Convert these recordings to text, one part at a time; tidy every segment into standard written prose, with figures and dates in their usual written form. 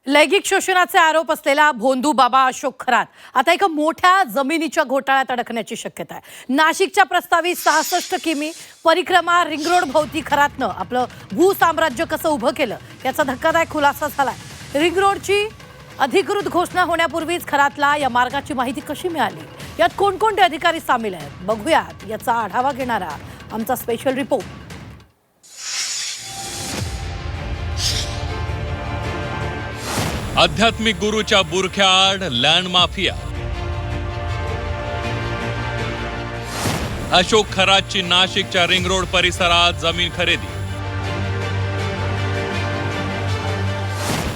लैंगिक शोषणाचे आरोप असलेला भोंदू बाबा अशोक खरात आता एका मोठ्या जमिनीच्या घोटाळ्यात अडकण्याची शक्यता आहे। नाशिकच्या प्रस्तावित 66 किमी परिक्रमा रिंग रोड भोवती खरातनं आपलं भूसाम्राज्य कसं उभं केलं याचा धक्कादायक खुलासा झालाय। रिंग रोडची अधिकृत घोषणा होण्यापूर्वीच खरातला या मार्गाची माहिती कशी मिळाली, यात कोणकोणते अधिकारी सामील आहेत, बघूयात याचा आढावा घेणारा आमचा स्पेशल रिपोर्ट। आध्यात्मिक गुरुच्या बुरख्याआड लँड माफिया। अशोक खरातची नाशिकच्या रिंग रोड परिसरात जमीन खरेदी।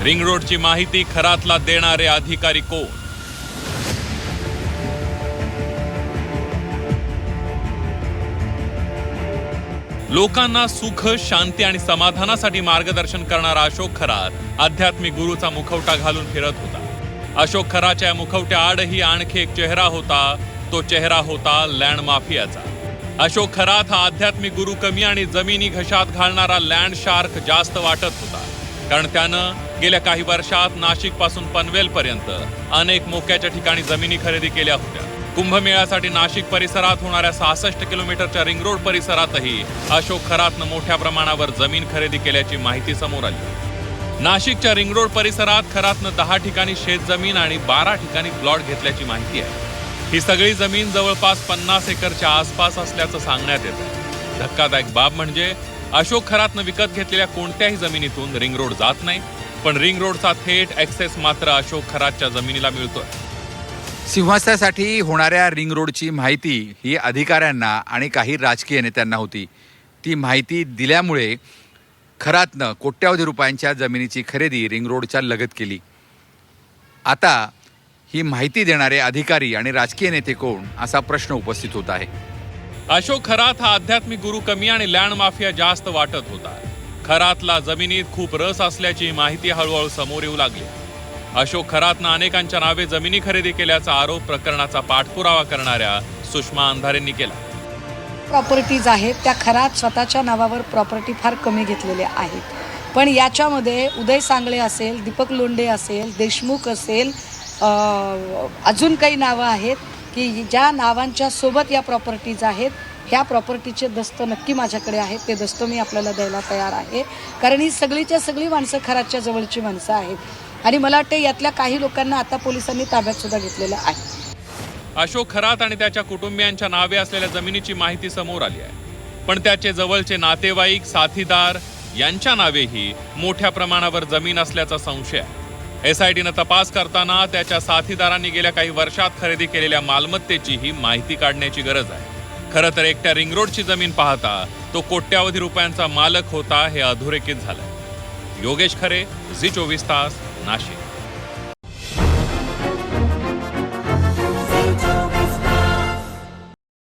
रिंग रोडची माहिती खरातला देणारे अधिकारी कोण? लोकांना सुख, शांती आणि समाधानासाठी मार्गदर्शन करणारा अशोक खरात आध्यात्मिक गुरुचा मुखवटा घालून फिरत होता। अशोक खराच्या मुखवट्या आडही आणखी एक चेहरा होता। तो चेहरा होता लँड माफियाचा। अशोक खरात हा आध्यात्मिक गुरु कमी आणि जमिनी घशात घालणारा लँड शार्क जास्त वाटत होता, कारण त्यानं गेल्या काही वर्षात नाशिक पासून पनवेल पर्यंत अनेक मोक्याच्या ठिकाणी जमिनी खरेदी केल्या होत्या। कुंभमेळ्यासाठी नाशिक परिसरात होणाऱ्या 66 किलोमीटरच्या रिंग रोड परिसरातही अशोक खरातनं मोठ्या प्रमाणावर जमीन खरेदी केल्याची माहिती समोर आली। नाशिकच्या रिंग रोड परिसरात खरातनं 10 ठिकाणी शेतजमीन आणि 12 ठिकाणी प्लॉट घेतल्याची माहिती आहे। ही सगळी जमीन जवळपास 50 एकरच्या आसपास असल्याचं सांगण्यात येतं। धक्कादायक बाब म्हणजे अशोक खरातनं विकत घेतलेल्या कोणत्याही जमिनीतून रिंग रोड जात नाही, पण रिंग रोडचा थेट ऍक्सेस मात्र अशोक खरातच्या जमिनीला मिळतोय। सिंहासनासाठी होणाऱ्या रिंग रोडची माहिती ही अधिकाऱ्यांना आणि काही राजकीय नेत्यांना होती। ती माहिती दिल्यामुळे खरातनं कोट्यावधी रुपयांच्या जमिनीची खरेदी रिंग रोडच्या लगत केली। आता ही माहिती देणारे अधिकारी आणि राजकीय नेते कोण, असा प्रश्न उपस्थित होत आहे। अशोक खरात हा आध्यात्मिक गुरु कमी आणि लँड माफिया जास्त वाटत होता। खरातला जमिनीत खूप रस असल्याची माहिती हळूहळू समोर येऊ लागली। अशोक खरातनं अनेकांच्या नावे जमिनी खरेदी केल्याचा आरोप प्रकरणाचा पाठपुरावा करणाऱ्या सुषमा अंधारेंनी केला। प्रॉपर्टीज आहेत त्या खरात स्वतःच्या नावावर प्रॉपर्टी फार कमी घेतलेल्या आहेत, पण याच्यामध्ये उदय सांगळे असेल, दीपक लोंढे असेल, देशमुख असेल, अजून काही नावं आहेत की ज्या नावांच्या सोबत या प्रॉपर्टीज आहेत। ह्या प्रॉपर्टीचे दस्त नक्की माझ्याकडे आहेत, ते दस्त मी आपल्याला द्यायला तयार आहे, कारण ही सगळीच्या सगळी माणसं खरातच्या जवळची माणसं आहेत आणि मला वाटते यातल्या काही लोकांना आता पोलिसांनी ताब्यात सुद्धा घेतलेलं आहे। अशोक खरात आणि त्याच्या कुटुंबियांच्या नावे असलेल्या जमिनीची माहिती समोर आली आहे, पण त्याचे जवळचे नातेवाईक, साथीदार यांच्या नावेही मोठ्या प्रमाणावर जमीन असल्याचा संशय आहे। SITनं तपास करताना त्याच्या साथीदारांनी गेल्या काही वर्षात खरेदी केलेल्या मालमत्तेची ही माहिती काढण्याची गरज आहे। खरं तर एकट्या रिंग रोडची जमीन पाहता तो कोट्यावधी रुपयांचा मालक होता हे अधोरेखित झालंय। योगेश खरे, झी 24 तास, नाशिक।